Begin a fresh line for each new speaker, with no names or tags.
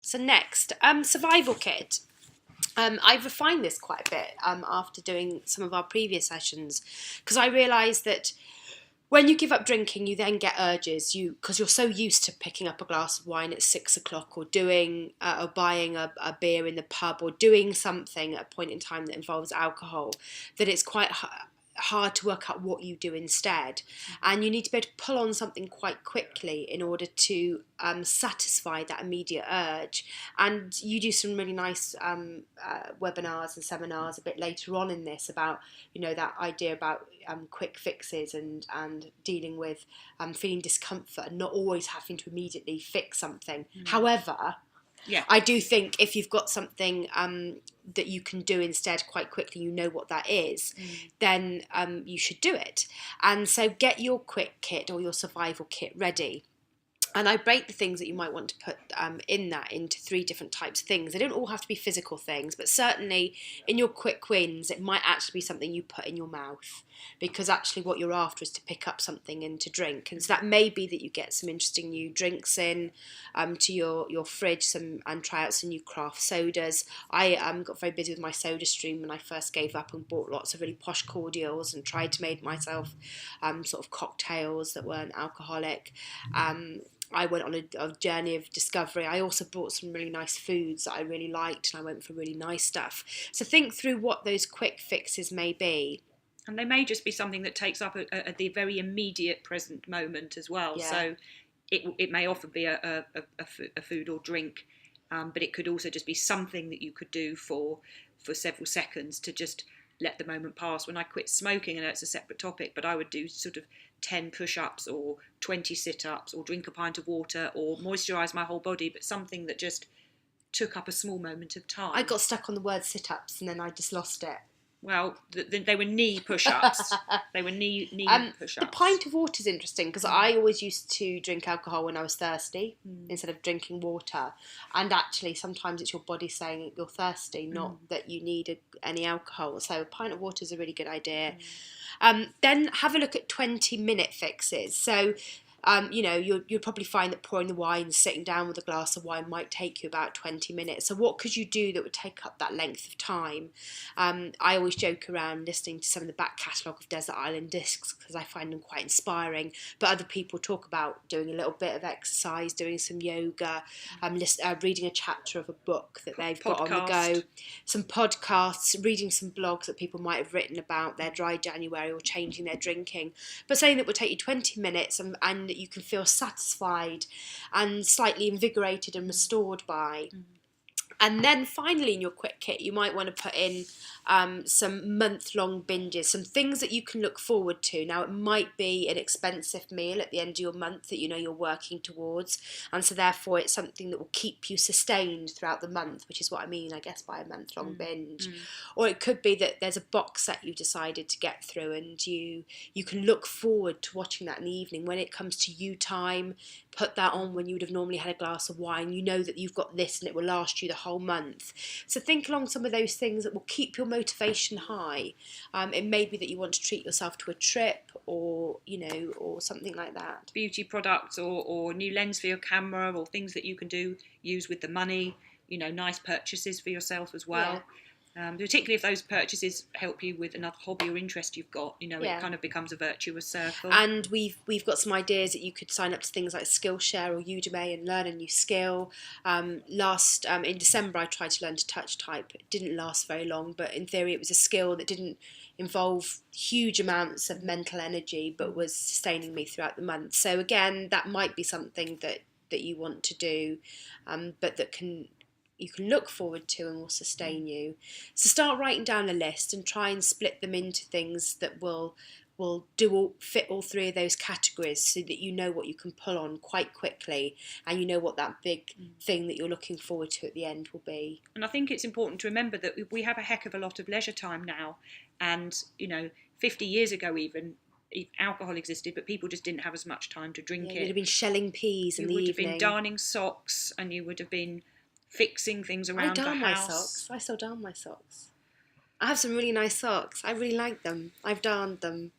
So next, survival kit. I've refined this quite a bit after doing some of our previous sessions, because I realised that when you give up drinking, you then get urges. Because you're so used to picking up a glass of wine at 6 o'clock, or or buying a beer in the pub, or doing something at a point in time that involves alcohol, that it's quite hard to work out what you do instead. And you need to be able to pull on something quite quickly in order to satisfy that immediate urge. And you do some really nice webinars and seminars a bit later on in this about, that idea about quick fixes and dealing with feeling discomfort and not always having to immediately fix something. However, I do think if you've got something that you can do instead quite quickly, you know what that is, then you should do it. And so get your quick kit or your survival kit ready. And I break the things that you might want to put in that into 3 different types of things. They don't all have to be physical things, but certainly in your quick wins, it might actually be something you put in your mouth, because actually what you're after is to pick up something and to drink. And so that may be that you get some interesting new drinks in to your fridge and try out some new craft sodas. I got very busy with my soda stream when I first gave up and bought lots of really posh cordials and tried to make myself sort of cocktails that weren't alcoholic. I went on a journey of discovery. I also bought some really nice foods that I really liked, and I went for really nice stuff. So think through what those quick fixes may be.
And they may just be something that takes up at the very immediate present moment as well. Yeah. So it may often be a food or drink, but it could also just be something that you could do for several seconds to just let the moment pass. When I quit smoking, I know it's a separate topic, but I would do sort of 10 push-ups or 20 sit-ups or drink a pint of water or moisturise my whole body, but something that just took up a small moment of time.
I got stuck on the word sit-ups and then I just lost it.
Well, they were knee push-ups. They were knee push-ups.
The pint of water is interesting, because I always used to drink alcohol when I was thirsty instead of drinking water. And actually, sometimes it's your body saying you're thirsty, not that you need any alcohol. So a pint of water is a really good idea. Then have a look at 20-minute fixes. So you'll probably find that pouring the wine, sitting down with a glass of wine might take you about 20 minutes. So what could you do that would take up that length of time? I always joke around listening to some of the back catalogue of Desert Island Discs, because I find them quite inspiring. But other people talk about doing a little bit of exercise, doing some yoga, reading a chapter of a book that they've got on the go, some podcasts, reading some blogs that people might have written about their dry January or changing their drinking. But something that would take you 20 minutes and you can feel satisfied and slightly invigorated and restored by. And then finally in your quick kit, you might want to put in some month-long binges, some things that you can look forward to. Now, it might be an expensive meal at the end of your month that you're working towards, and so therefore it's something that will keep you sustained throughout the month, which is what I mean, I guess, by a month-long binge. Or it could be that there's a box set you decided to get through, and you can look forward to watching that in the evening. When it comes to you time, put that on when you would have normally had a glass of wine. You know that you've got this and it will last you the whole month. So think along some of those things that will keep your motivation high. It may be that you want to treat yourself to a trip or something like that.
Beauty products or new lens for your camera, or things that you can use with the money, nice purchases for yourself as well. Yeah. Particularly if those purchases help you with another hobby or interest you've got, it kind of becomes a virtuous circle.
And we've got some ideas that you could sign up to things like Skillshare or Udemy and learn a new skill. In December I tried to learn to touch type. It didn't last very long, but in theory it was a skill that didn't involve huge amounts of mental energy but was sustaining me throughout the month. So again, that might be something that you want to do, but that you can look forward to and will sustain you. So start writing down a list and try and split them into things that will fit all 3 of those categories, so that you know what you can pull on quite quickly and you know what that big thing that you're looking forward to at the end will be.
And I think it's important to remember that we have a heck of a lot of leisure time now, and 50 years ago even, alcohol existed, but people just didn't have as much time to drink it.
You'd have been shelling peas in the evening.
You would have been darning socks, and you would have been fixing things around the house.
My socks. I still darn my socks. I have some really nice socks. I really like them. I've darned them.